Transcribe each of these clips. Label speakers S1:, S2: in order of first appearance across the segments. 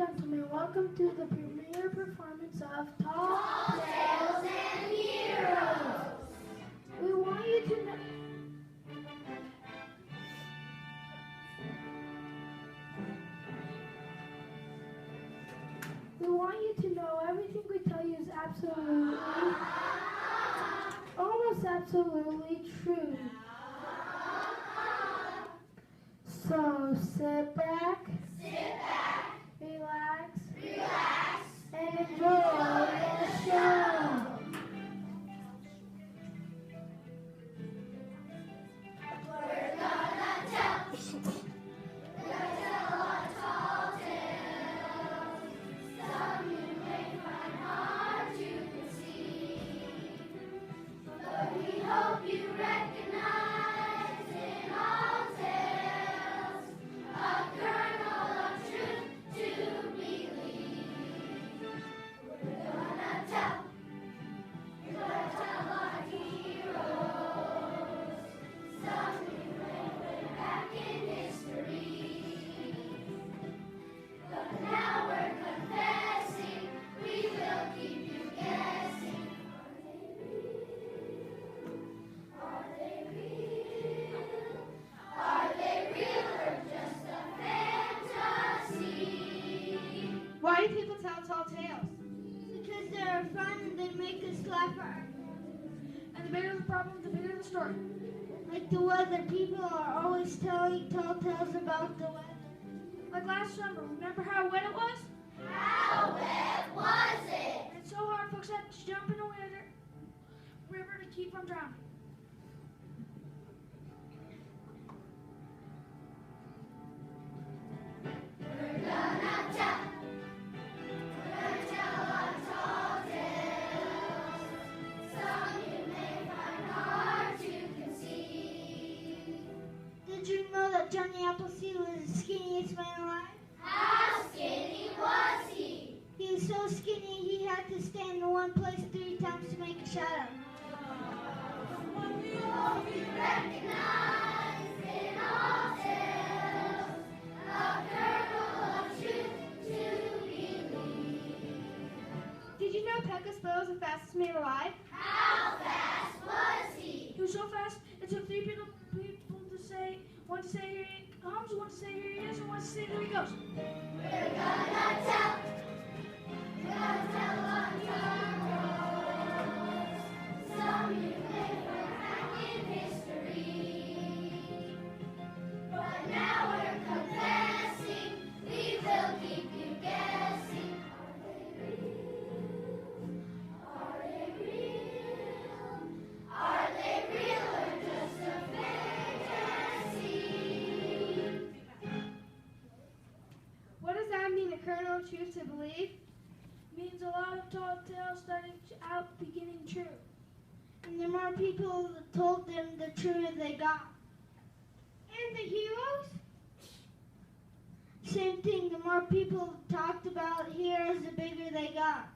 S1: gentlemen, welcome to the premiere performance of Tall
S2: Tales and Heroes.
S1: We want you to know. We want you to know everything we tell you is absolutely, almost absolutely true. So sit back, relax, and enjoy the show.
S2: We're gonna tell our tall tales. Some you may find hard to conceive, but we hope you recognize in all tales a kernel of truth to believe. We're gonna tell our heroes. Some we went back in history, but now we're confessing. We will keep you guessing. Are they real? Are they real or just a fantasy?
S1: Why do people tell tall tales?
S3: Because they're fun and they make us laugh.
S1: And the bigger the problem, the bigger the story.
S3: Like the weather, people are always telling tall tales about the weather.
S1: Like last summer, remember how wet it was?
S2: How wet was it?
S1: And it's so hard folks had to jump in the river to keep from drowning.
S2: We're gonna tell our tall tales. Some you may find hard to conceive.
S3: Did you know that Johnny Appleseed was the skinniest man alive?
S2: How skinny was he?
S3: He was so skinny he had to stand in one place 3 times to make a shadow.
S2: We hope you recognize in all tales a kernel of truth to believe.
S1: Did you know Pecos Bill was the fastest man alive?
S2: How fast was he?
S1: He was so fast, it took 3 people to say, one to say here he comes, one to say here he is, and one to say there he goes.
S2: We're gonna tell our heroes. Some you may find back in history, but now we're confessing. We will keep you guessing. Are they real? Are they real or just a fantasy?
S1: What does that mean, a kernel of truth to believe? Means a lot of tall tales starting out beginning true.
S3: And the more people that told them, the truer they got.
S1: And the heroes?
S3: Same thing, the more people talked about heroes, the bigger they got.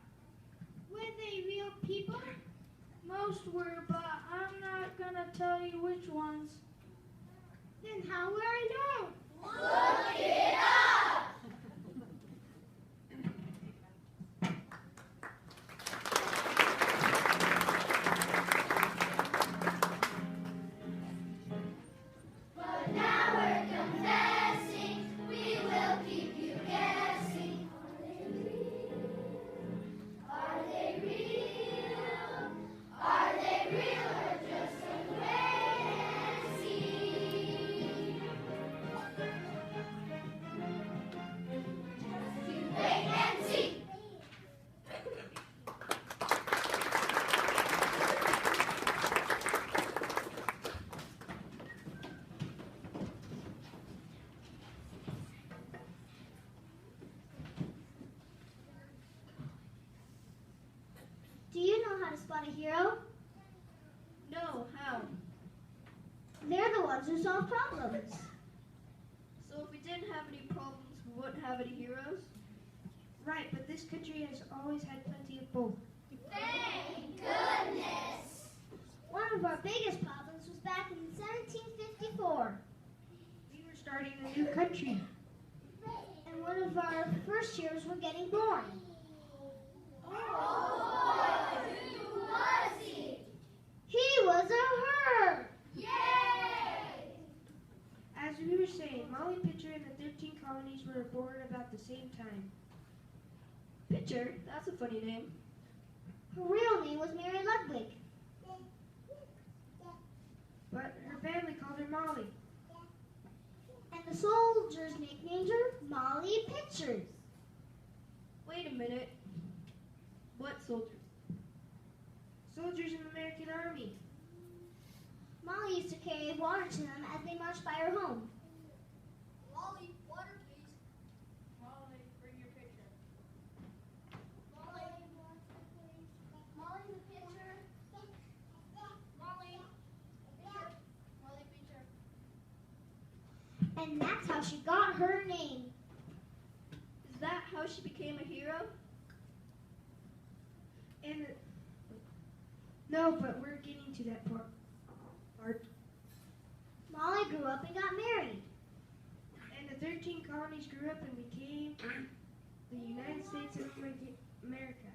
S1: Were they real people? Most were, but I'm not gonna tell you which ones. Then how will I know?
S2: Look it up. But now we're confessing. We will keep you guessing. Are they real? Are they real or just a fantasy? You wait and see.
S3: Do you know how to spot a hero?
S1: No, how?
S3: They're the ones who solve problems.
S1: So if we didn't have any problems, we wouldn't have any heroes? Right, but this country has always had plenty of both.
S2: Thank goodness.
S3: One of our biggest problems was back in 1754.
S1: We were starting a new country.
S3: And one of our first heroes were getting born.
S2: Oh, who was he?
S3: He was a herd.
S2: Yay!
S4: As we were saying, Molly Pitcher and the 13 colonies were born about the same time.
S5: Pitcher? That's a funny name.
S3: Her real name was Mary Ludwig.
S4: But her family called her Molly.
S3: And the soldiers nicknamed her Molly Pitchers.
S5: Wait a minute. What soldiers?
S4: Soldiers in the American Army.
S3: Molly used to carry water to them as they marched by her home.
S2: Molly, water, please.
S1: Molly, bring your picture.
S2: Molly, water, please. Molly, the pitcher. Molly, pitcher. Molly, pitcher.
S3: And that's how she got her name.
S5: Is that how she became a hero?
S4: And no, but we're getting to that part.
S3: Molly grew up and got married.
S4: And the 13 colonies grew up and became the United States of America.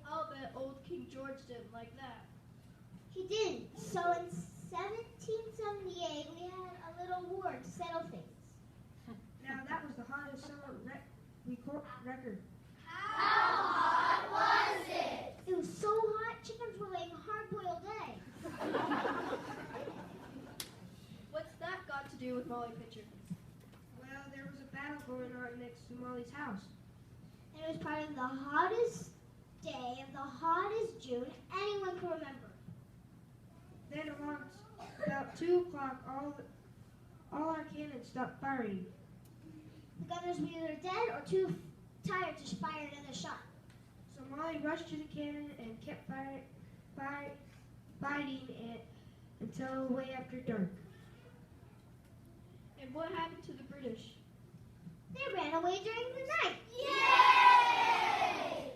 S5: I'll bet old King George didn't like that.
S3: He didn't. So in 1778, we had a little war to settle things.
S4: Now that was the hottest summer record.
S2: How hot was it?
S3: It was so hot, chickens were laying a hard-boiled egg.
S5: What's that got to do with Molly Pitcher?
S4: Well, there was a battle going on next to Molly's house.
S3: And it was probably the hottest day of the hottest June anyone can remember.
S4: Then along about 2 o'clock, all our cannons stopped firing.
S3: The gunners were either dead or too tired to fire another shot.
S4: So Molly rushed to the cannon and kept fighting it until way after dark.
S5: And what happened to the British?
S3: They ran away during the night.
S2: Yay!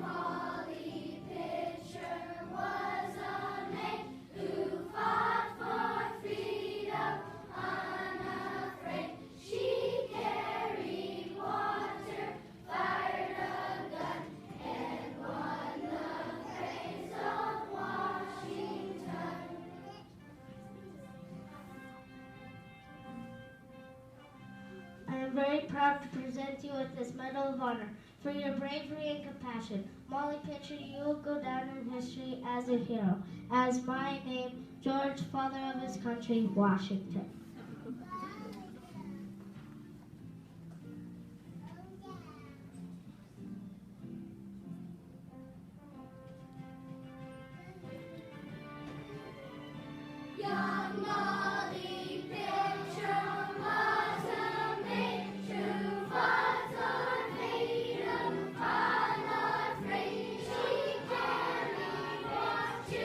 S2: Molly Pitcher was a maid who fought for freedom unafraid. She carried water, fired a gun, and won the praise of Washington.
S3: I am very proud to present you with this Medal of Honor for your bravery and compassion. Molly Pitcher, you will go down in history as a hero. As my name, George, father of his country, Washington.
S2: Young Molly Pitcher was a maid who fought for freedom unafraid. She carried water,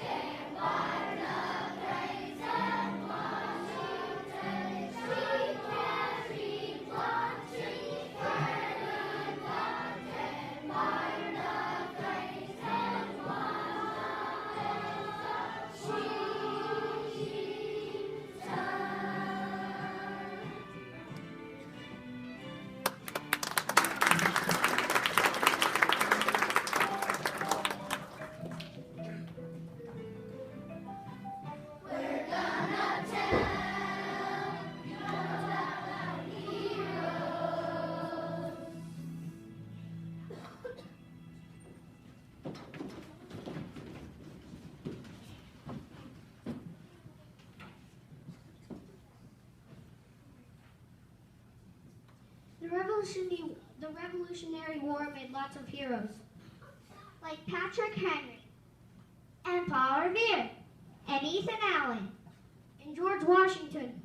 S2: and won the praise of Washington. She carried water, fired a gun, and won the praise of We're gonna tell you about our heroes.
S3: The Revolutionary War made lots of heroes, like Patrick Henry, and Paul Revere, and Ethan Allen, and George Washington,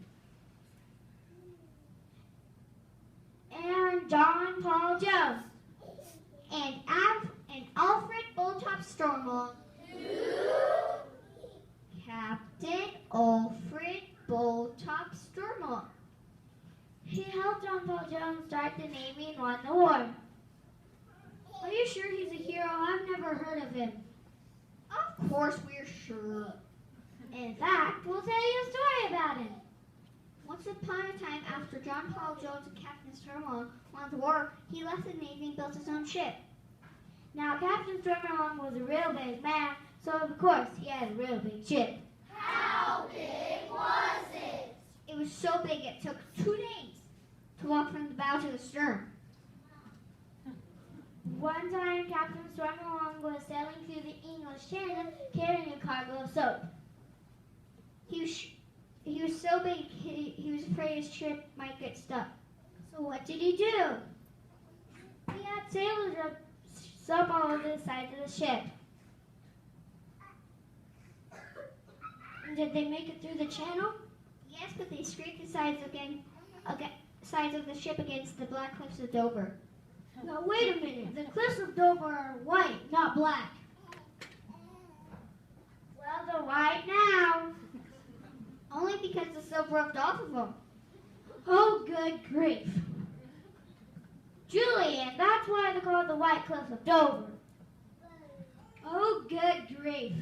S3: and John Paul Jones, and Alfred Oldtop Stonewall, Captain Alfred him.
S2: Of course we're sure.
S3: In fact, we'll tell you a story about him.
S2: Once upon a time, after John Paul Jones and Captain Strumlong won the war, he left the Navy and built his own ship.
S3: Now, Captain Strummerlong was a real big man, so of course he had a real big ship.
S2: How big was it? It was so big it took 2 days to walk from the bow to the stern.
S3: One time, Captain Strummerlong was sailing through the English Channel carrying a cargo of soap.
S2: He was so big he was afraid his ship might get stuck. So what did he do?
S3: He had sailors up soap all over the side of the ship. Did they make it through the channel?
S2: Yes, but they scraped the sides of the ship against the black cliffs of Dover.
S3: Now wait a minute, the cliffs of Dover are white, not black. Well, they're white now.
S2: Only because the soap rubbed off of them.
S3: Oh, good grief. Julian, that's why they're called the White Cliffs of Dover. Oh, good grief.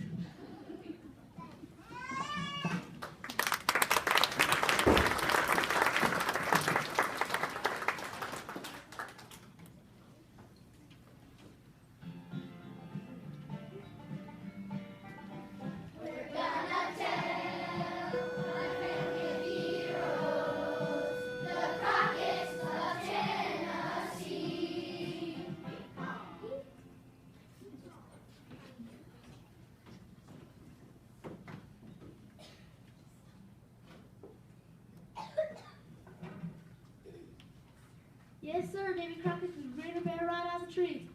S3: Yes, sir, Davy Crockett could green a bear right out of the tree.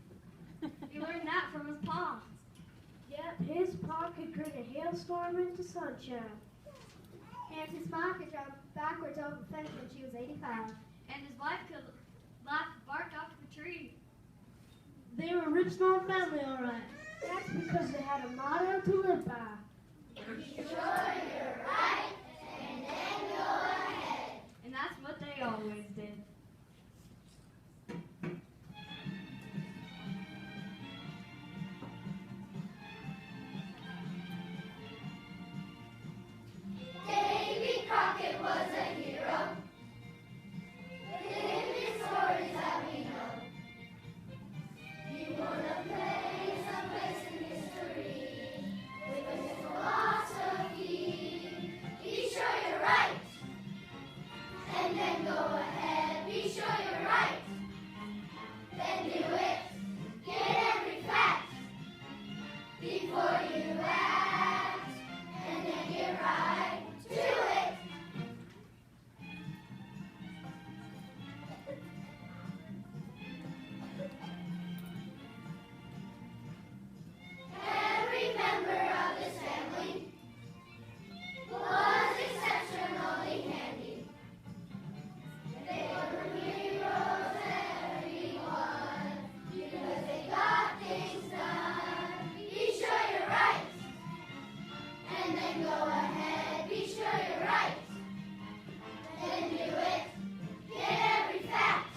S5: He learned that from his pa.
S3: Yep, his pa could turn a hailstorm into sunshine.
S5: And his mom could jump backwards over the fence when she was 85. And his wife could laugh bark off the tree.
S3: They were a rich small family, all right. That's because they had a motto to live by.
S5: And that's what they always did.
S2: Davy Crockett was a hero. Live his stories that we know. You wanna play someplace in history with his philosophy. Be sure you're right, and then go ahead. Be sure you're right, then do it. Get every fact before you act, and then get right to it. Every member of this family was exceptionally handy. They were heroes, everyone, because they got things done. Be sure you're right, and then go ahead. Be sure you're right, then do it. Get every fact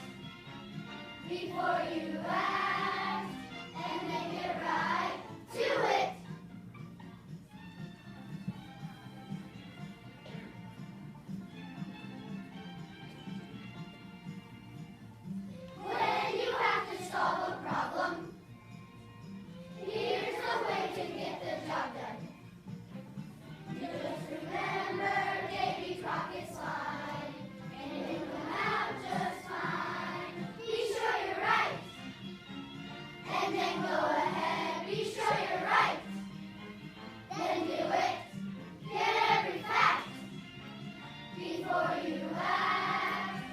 S2: before you act, and then get right to it. When you have to solve a problem, here's the way to get the job done. You just remember Davy Crockett's line, and it will come out just fine. Be sure you're right, and then go ahead. Be sure you're right, then do it. Get every fact before you act,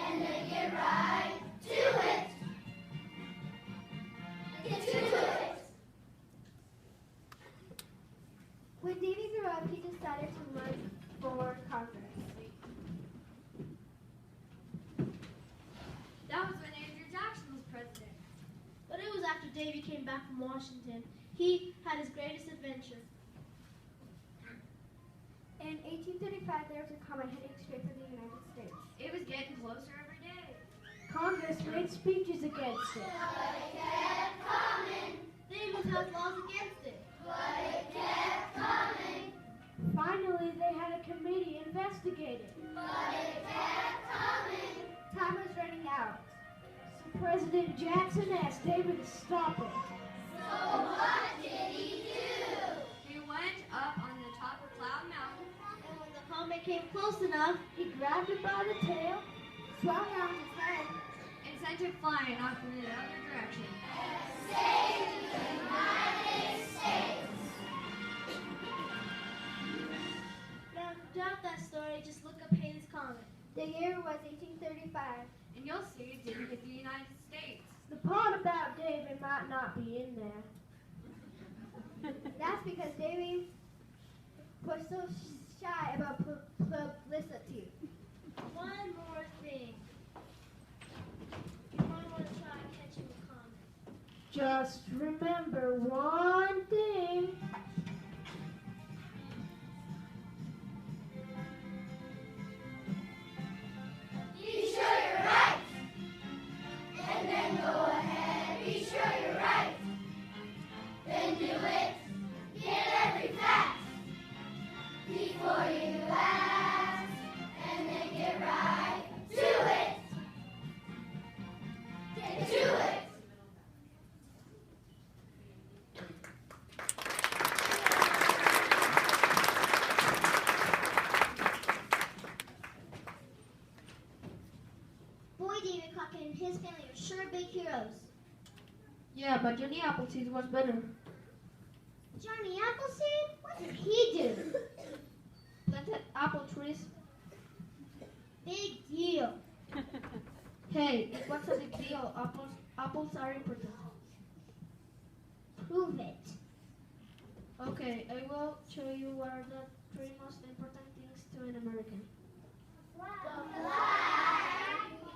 S2: and then get right to it. Get to it.
S5: When Davy grew up, he decided to run for Congress. That was when Andrew Jackson was president.
S3: But it was after Davy came back from Washington. He had his greatest adventure.
S5: In 1835, there was a comet heading straight for the United States. It was getting closer every day.
S3: Congress made speeches against it.
S2: But it kept coming.
S3: They even
S5: has laws against it.
S2: But it kept coming.
S3: Finally, they had a committee investigate it.
S2: But it kept coming.
S5: Time was running out.
S3: So President Jackson asked David to stop it.
S2: So what did he do?
S5: He went up on the top of Cloud Mountain, and when the comet came close enough,
S3: He grabbed it by the tail.
S5: swung around his head, and sent it flying off in the other direction.
S2: Saved the United States.
S5: Now, to doubt that story, just look up Halley's Comet. The year was 1835, and you'll see it didn't hit the United States.
S3: The part about David might not be in there.
S5: That's because Davy was so shy about publicity. One more thing. You might want to try catching a comet.
S3: Just remember one thing.
S2: Be sure you're right. And then go ahead. Be sure you're right. Then do it. Get every fact. Before you ask. And then get right to it. Get to it.
S5: Boy, David Crockett and his family are sure big heroes.
S4: Yeah, but Johnny Appleseed was better.
S5: Johnny Appleseed? What did he do?
S4: Planted apple trees.
S5: Big deal.
S4: Hey, it was a big deal. Apples are important.
S5: Prove it.
S4: Okay, I will show you what are the 3 most important things to an American.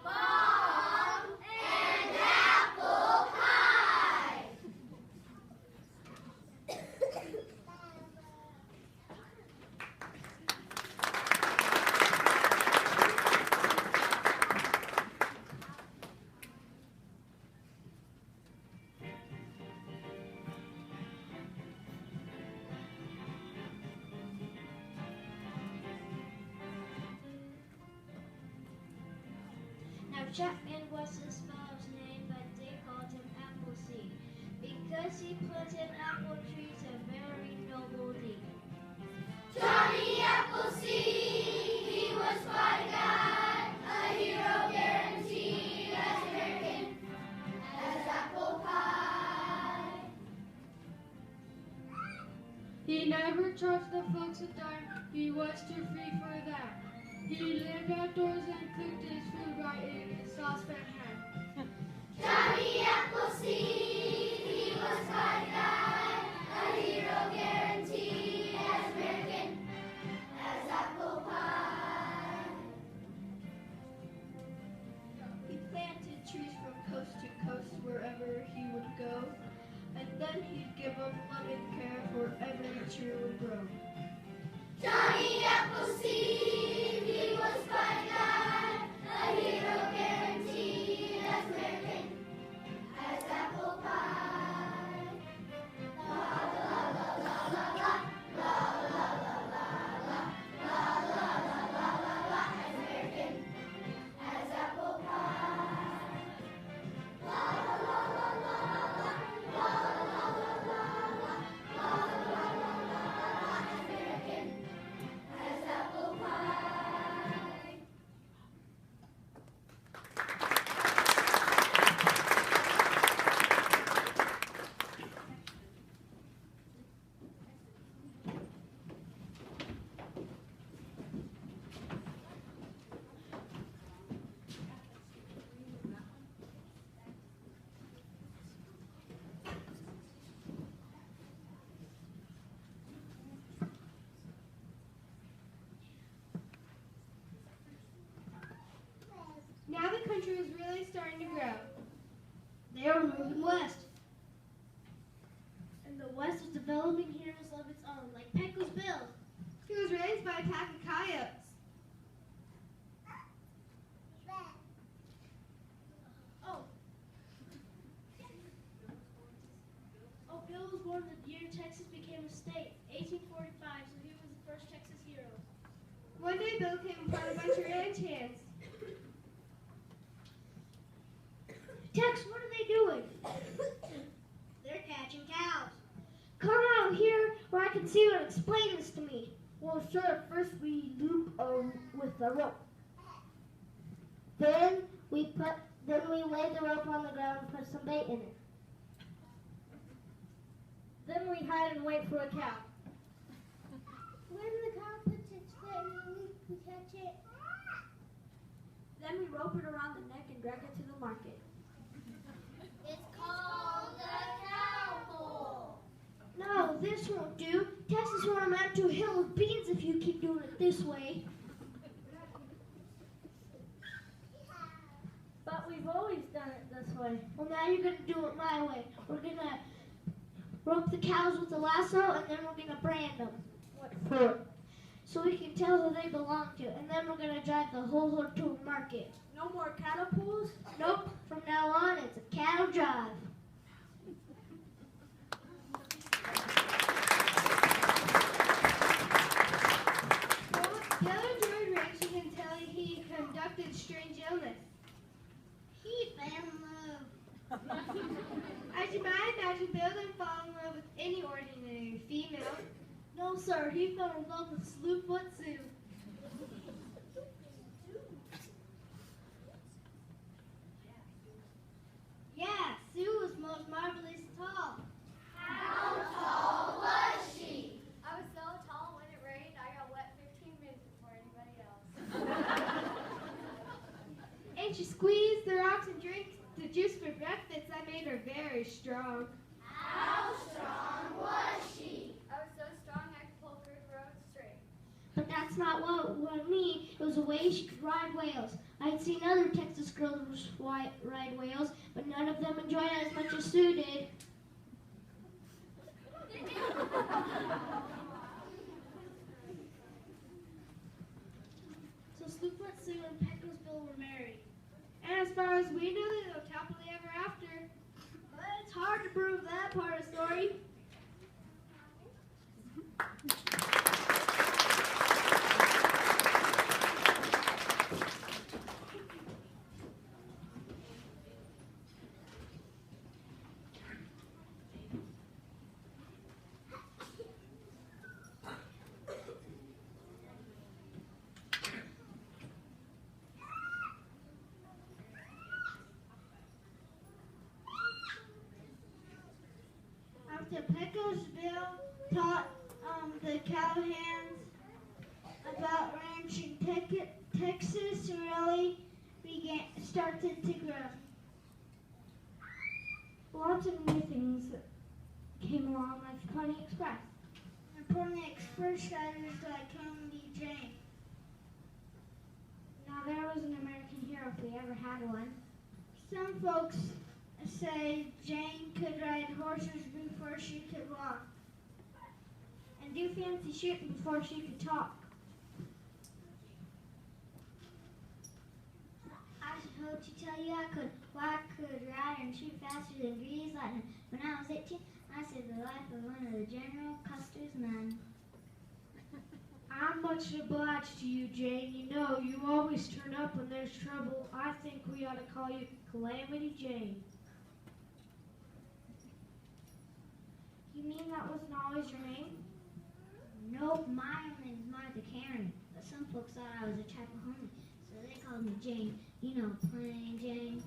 S2: Bomb and apple pie.
S3: Now Chapman was his father's name, but they called him Appleseed because he planted apple trees, a very noble deed.
S2: Johnny Appleseed, he was by God, a hero guaranteed as American as apple pie.
S4: He never charged the folks a dime. He was too free for that. He lived outdoors and cooked his food right in his saucepan hand.
S2: Johnny Appleseed, he was by God, a hero guaranteed as American as apple pie.
S4: He planted trees from coast to coast wherever he would go, and then he'd give them loving care for every tree would grow.
S2: Johnny Appleseed, he was by God, a hero guaranteed as American as apple pie. La la la la la la, la la la la la, la la la la la la, as American as apple pie. La la la la la la, la la la la la la, la la la la la, as American as apple pie.
S4: Now the country was really starting to grow.
S3: They were moving west. And the West was developing heroes of its own, like Pecos Bill.
S4: He was raised by a pack of coyotes.
S3: Oh, Bill born the year Texas became a state, 1845, so he was the first Texas hero.
S1: One day Bill came upon a bunch of ranch hands.
S3: Tex, what are they doing?
S5: They're catching cows.
S3: Come out here where I can see you and explain this to me. Well, sure. First we loop with the rope. Then we lay the rope on the ground and put some bait in it. Then we hide and wait for a cow.
S5: When the cow puts its foot in the loop, we catch it.
S3: Then we rope it around the neck and drag it to the market.
S2: It's called a cow pole.
S3: No, this won't do. Texas will amount to a hill of beans if you keep doing it this way. But we've always done it this way. Well, now you're going to do it my way. We're going to rope the cows with a lasso, and then we're going to brand them. What for? So we can tell who they belong to. And then we're going to drive the whole herd to a market. No more cattle pools? Nope. From now on, it's a cattle drive.
S1: Yellow George Ranching until he conducted strange illness.
S5: He fell in love.
S1: As you might imagine, Bill didn't fall in love with any ordinary female.
S3: No, sir. He fell in love with Slewfoot Sue.
S5: Yeah, Sue was most marvelous tall.
S2: How tall was she?
S5: I was so tall when it rained, I got wet 15 minutes before anybody else.
S1: And she squeezed the rocks and drank the juice for breakfast. That made her very strong.
S2: How strong was she?
S5: I was so strong I could pull Creek Road straight.
S3: But that's not what I mean. It was the way she could ride whales. I had seen other Texas girls ride whales, but none of them enjoyed it as much as Sue did. So Slewfoot Sue and Pecos Bill were married.
S1: And as far as we know, they lived happily ever after.
S3: But it's hard to prove that part of the story. After Pecos Bill taught the cowhands about ranching, Texas really started to grow. Lots of new things came along, like the Pony Express. The Pony Express riders like Calamity Jane. Now there was an American hero if we ever had one. Some folks say Jane could ride horses before she could walk, and do fancy shooting before she could talk.
S5: I hope to tell you I could ride and shoot faster than Grease Lightning. When I was 18, I saved the life of one of the General Custer's men.
S1: I'm much obliged to you, Jane. You know, you always turn up when there's trouble. I think we ought to call you Calamity Jane.
S3: You mean that wasn't always your name?
S5: Nope, my name's Martha Karen, but some folks thought I was a type of homie, so they called me Jane. You know, plain Jane.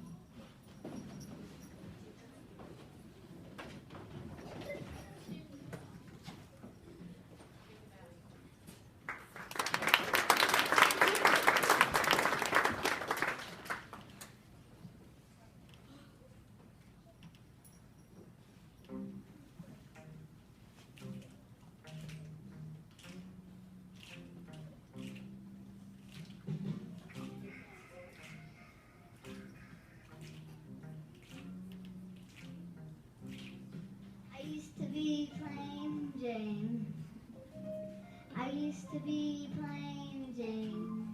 S5: I used to be plain Jane. I used to be plain Jane.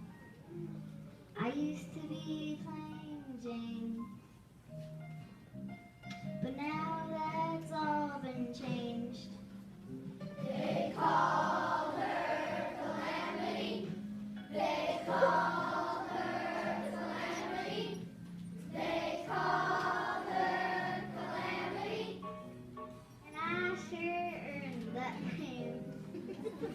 S5: I used to be plain Jane. But now that's all been changed. You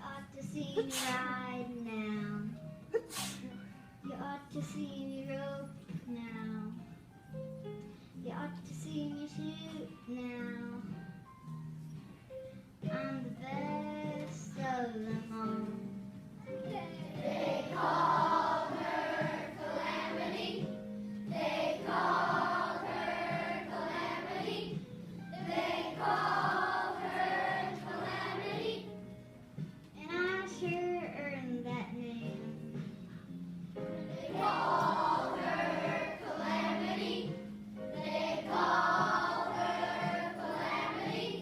S5: ought to see me ride now. You ought to see me rope now. You ought to see me shoot now. I'm the best of them all.
S2: They call her Calamity. They call her Calamity. They call her Calamity.
S5: And I sure earned that name.
S2: They call her Calamity. They call her Calamity.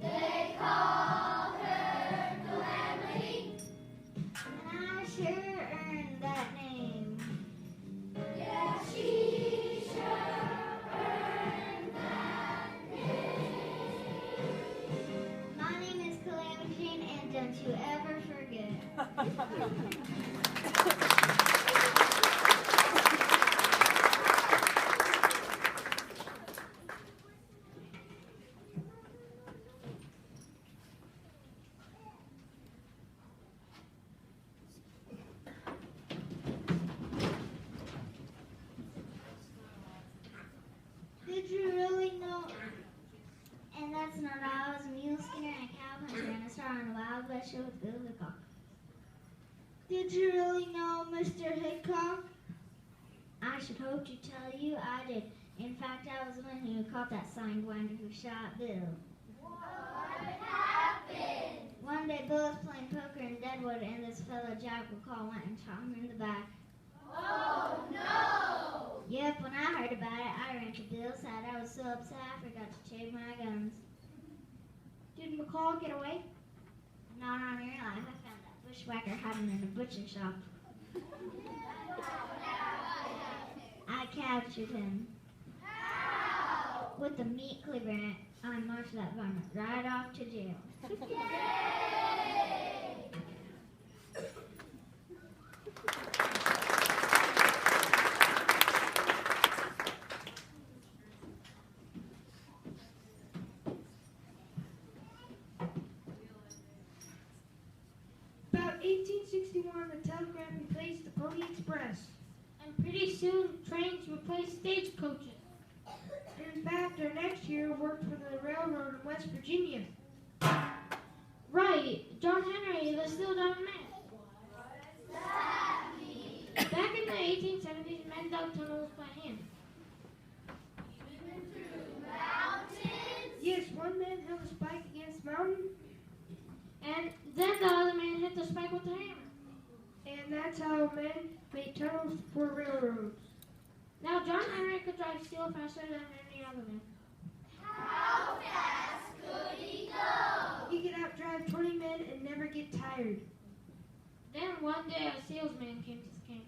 S2: They call her Calamity.
S5: And I sure earned that name.
S2: Yeah, she sure earned that name.
S5: My name is Calamity Jane, and don't you ever forget. Did you really know? And that's not all. I was a mule skinner and a cow puncher and a star on a Wild West show with Bill Hickok. Did you really know, Mr. Hickok? I should hope to tell you I did. In fact, I was the one who caught that sidewinder who shot Bill.
S2: What happened?
S5: One day, Bill was playing poker in Deadwood, and this fellow Jack McCall went and shot him in the back.
S2: Oh no!
S5: Yep, when I heard about it, I ran to Bill's side. I was so upset I forgot to check my guns. Did McCall get away? Not on your life. I found that bushwhacker hiding in a butcher shop. I captured him.
S2: How?
S5: With a meat cleaver, and I marched that varmint right off to jail.
S2: Yay!
S4: About 1861, the telegraph replaced the Pony Express. And pretty soon, trains replaced stagecoaches. In fact, our next year worked for the railroad in West Virginia. Right, John Henry, the Steel Diamond Man.
S2: What's that mean?
S4: Back in the 1870s, men dug tunnels by hand.
S2: Even through mountains?
S4: Yes, one man held a spike against the mountain, and then the other man hit the spike with a hammer. And that's how men made tunnels for railroads. Now, John Henry could drive steel faster than any other man.
S2: How fast could he go?
S4: He could outdrive 20 men and never get tired. Then one day a salesman came to the camp.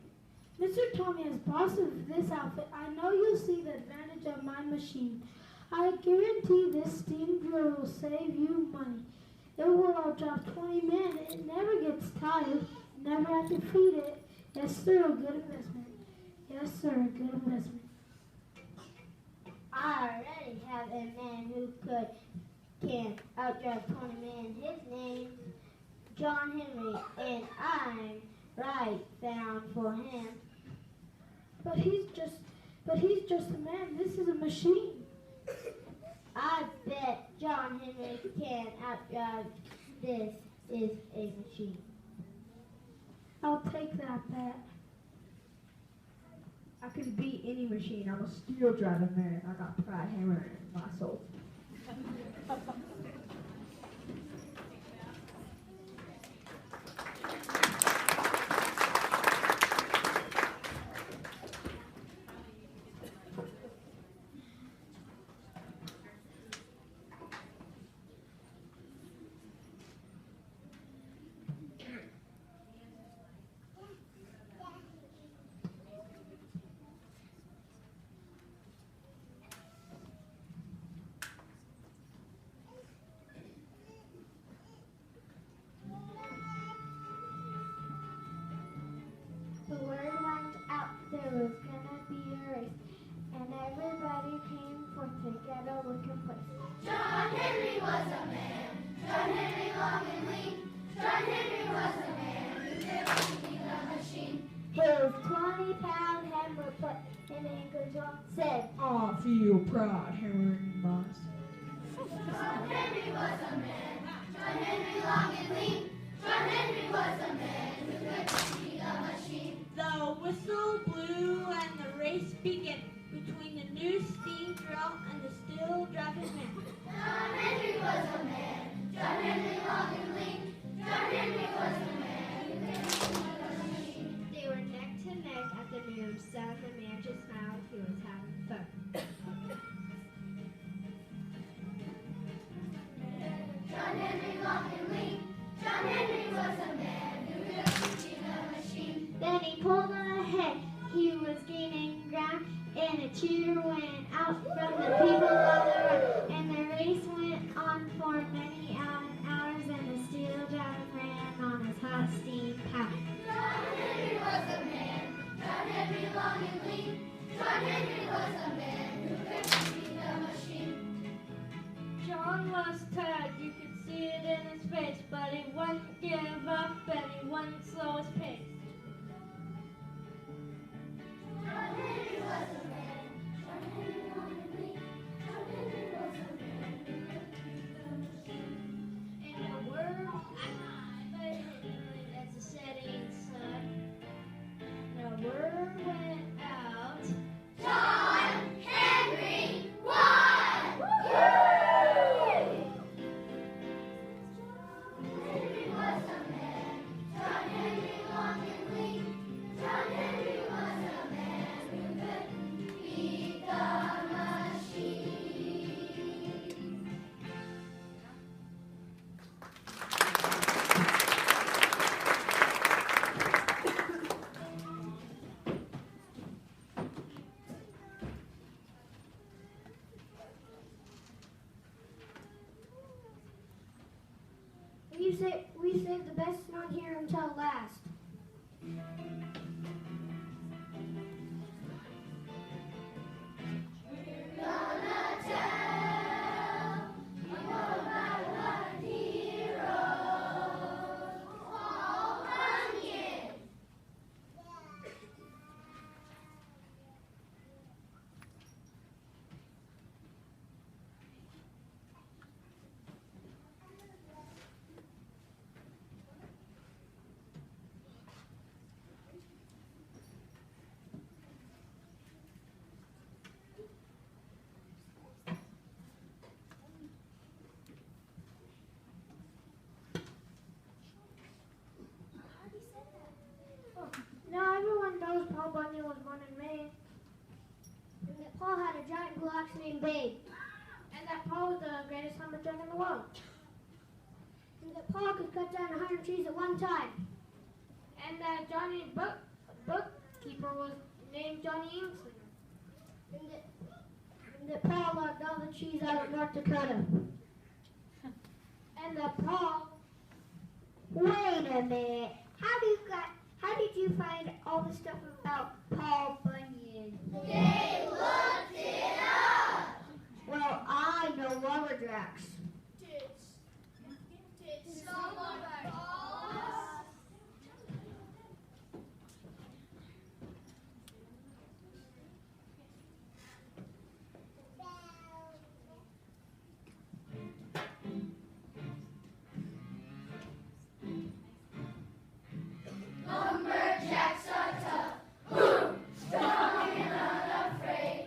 S1: Mr. Tommy, as boss of this outfit, I know you'll see the advantage of my machine. I guarantee this steam drill will save you money. It will outdrive 20 men. It never gets tired. Never have to feed it. Yes, sir, a good investment. Yes, sir, a good investment.
S5: I already have a man who can outdrive 20 men. His name's John Henry, and I'm right bound for him.
S1: But he's just a man. This is a machine.
S5: I bet John Henry can outdrive this is a machine.
S1: I'll take that bet.
S6: I can beat any machine. I'm a steel driving man. I got pride hammer in my soul.
S5: what an Uncle John said.
S6: I feel proud, Henry Moss.
S2: John Henry was a man. John Henry long and lean. John Henry was a man who could beat a machine.
S7: The whistle blew and the race began between the new steam drill and the steel driving man.
S2: John Henry was a man. John Henry long and lean. John Henry was a man who could beat a machine.
S3: They were neck to neck at the noon sun. The man just smiled. He was having fun.
S2: John Henry long and lean. John Henry was a man who could beat a machine.
S3: Then he pulled on ahead. He was gaining ground, and a cheer went out from the people on the road. And the race went on for many hours, and the steel driver ran on his hot steam power.
S2: John Henry was a man. John Henry long and lean. John Henry was a man who could beat a machine.
S7: John was tired, you could see it in his face, but he wouldn't give up and he wouldn't slow his pace.
S2: John Henry was a man. John Henry long and lean. John Henry was a man who could beat a machine.
S3: And the world as the setting sun, the word went out.
S2: John Henry won! John Henry was a man. John Henry long and lean. John Henry was a man who could beat the machine.
S1: We saved the best one here until last.
S2: Gonna tell you about one hero, Paul Bunyan.
S1: Now everyone knows Paul Bunyan was born in Maine, and that Paul had a giant blue ox named Babe, and that Paul was the greatest lumberjack in the world, and that Paul could cut down 100 trees at one time, and that Johnny's bookkeeper was named Johnny Anslinger, and that Paul logged all the trees out of North Dakota, and that Paul.
S5: Wait a minute. How did you find all the stuff about Paul Bunyan?
S2: They looked it up.
S5: Well, I know lumberjacks.
S2: Did someone call us? Lumberjacks are tough, strong and unafraid.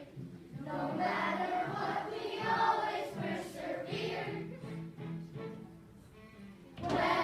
S2: No matter what, we always persevere. When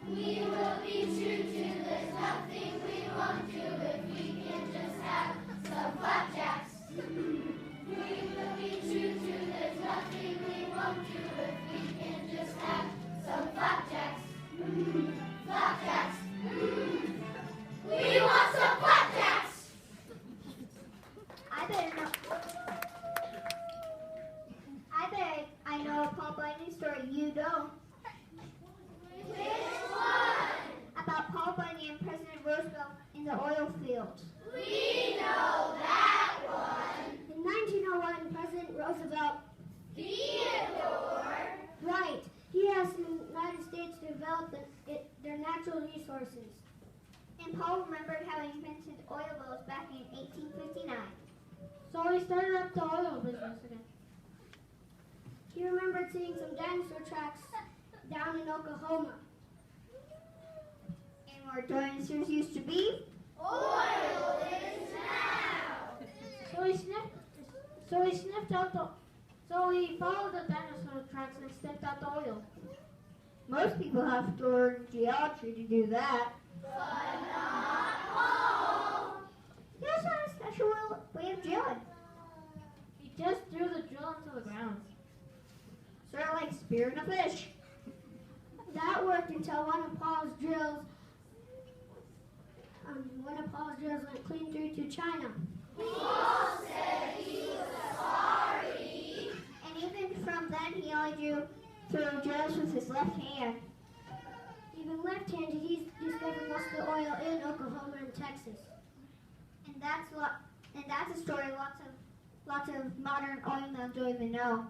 S2: We will be true to there's nothing we won't do if we can just have some flapjacks. We will be true to there's nothing we won't do if we can just have some flapjacks. Flapjacks. We want some flapjacks.
S5: I bet I know a Paul Bunyan story you don't.
S2: Which one?
S5: About Paul Bunyan and President Roosevelt in the oil fields.
S2: We know that one.
S5: In 1901, President Roosevelt,
S2: Theodore.
S5: right, he asked the United States to develop their natural resources. And Paul remembered how he invented oil wells back in 1859.
S3: So he started up the oil business again.
S5: He remembered seeing some dinosaur tracks down in Oklahoma. And where dinosaurs used to be?
S2: Oil is now.
S3: So he followed the dinosaur tracks and sniffed out the oil.
S5: Most people have to learn geology to do that.
S2: But not all.
S5: He also had a special way of drilling.
S3: He just threw the drill into the ground.
S5: Sort of like spearing a fish. That worked until one of Paul's drills went clean through to China.
S2: Paul said he was sorry.
S5: And even from then, he only drew through drills with his left hand. Even left-handed, he's discovered most of the oil in Oklahoma and Texas. And that's a story lots of modern oil men don't even know.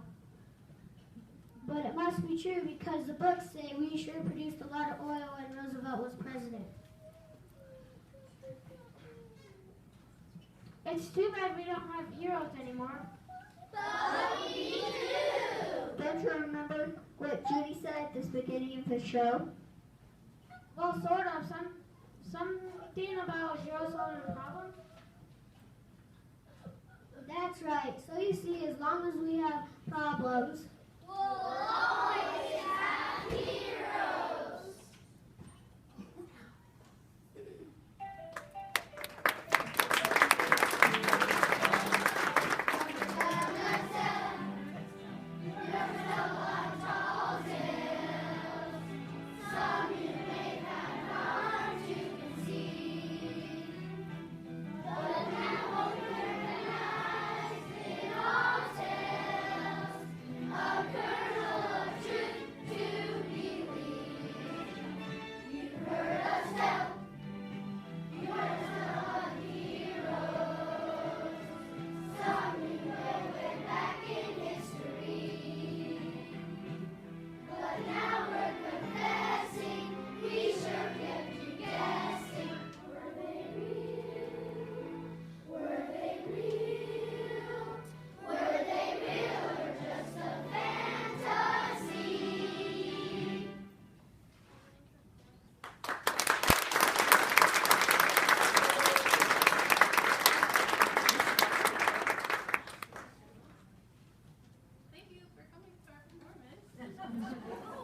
S5: But it must be true because the books say we sure produced a lot of oil when Roosevelt was president.
S3: It's too bad we don't have heroes anymore.
S2: But we do.
S5: Don't you remember what Judy said at the beginning of the show?
S3: Well, sort of. Something about heroes solving problems.
S5: That's right. So you see, as long as we have problems,
S2: We'll always have heroes. Some you may have hard to conceive, but now recognized in all tales, a kernel of truth to believe. You've heard us tell, you've heard us tell of heroes. Some you may way back in history, but now we're confessing we sure kept you guessing. Were they real? Were they real? Were they real or just a fantasy?
S8: Thank you for coming to our performance.